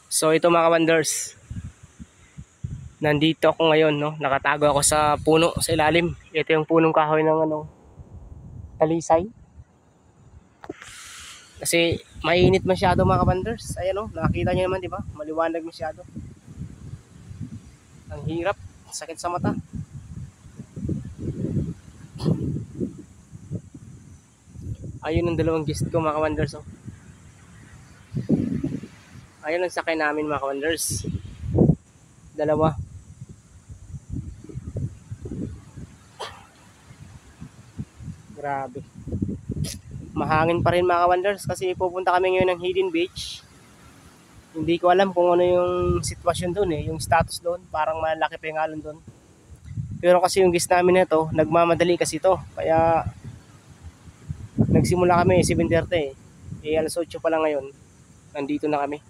So ito mga wonders, nandito ako ngayon, no? Nakatago ako sa puno, sa ilalim. Ito yung punong kahoy ng talisay. Kasi mainit masyado mga wonders. Ayan, no? Nakakita niyo naman, di ba? Maliwanag masyado. Ang hirap, sakit sa mata. Ayun ang dalawang guest ko mga wonders, oh. Ayun ang sakay namin mga wonders. Dalawa. Grabe. Mahangin pa rin mga wonders kasi pupunta kami ngayon ng Hidden Beach. Hindi ko alam kung ano yung sitwasyon doon yung status doon. Parang malaki pa yung alon doon. Pero kasi yung guest namin na ito, nagmamadali kasi ito. Kaya nagsimula kami 7:30 alas 8 pa lang ngayon. Nandito na kami.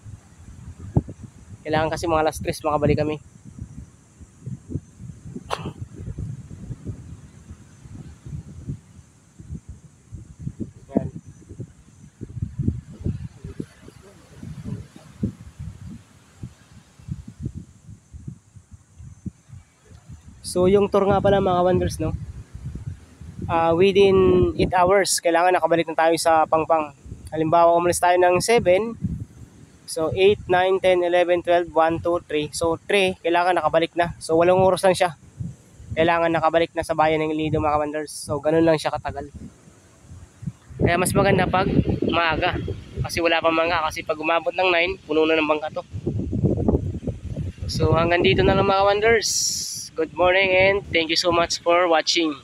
Kailangan kasi mga alas 3 makabalik kami. Yan. So yung tour nga pala mga wonders, no? Within 8 hours kailangan nakabalik na tayo sa Pangpang. Halimbawa umalis tayo ng 7, so 8, 9, 10, 11, 12, 1, 2, 3. So 3 kailangan nakabalik na. So 8 oras lang siya. Kailangan nakabalik na sa bayan ng Lido mga wonders. So ganun lang siya katagal. Kaya mas maganda pag maaga. Kasi wala pa mga, kasi pag umabot ng 9, puno na ng bangka to. So hanggang dito na lang mga wonders. Good morning and thank you so much for watching.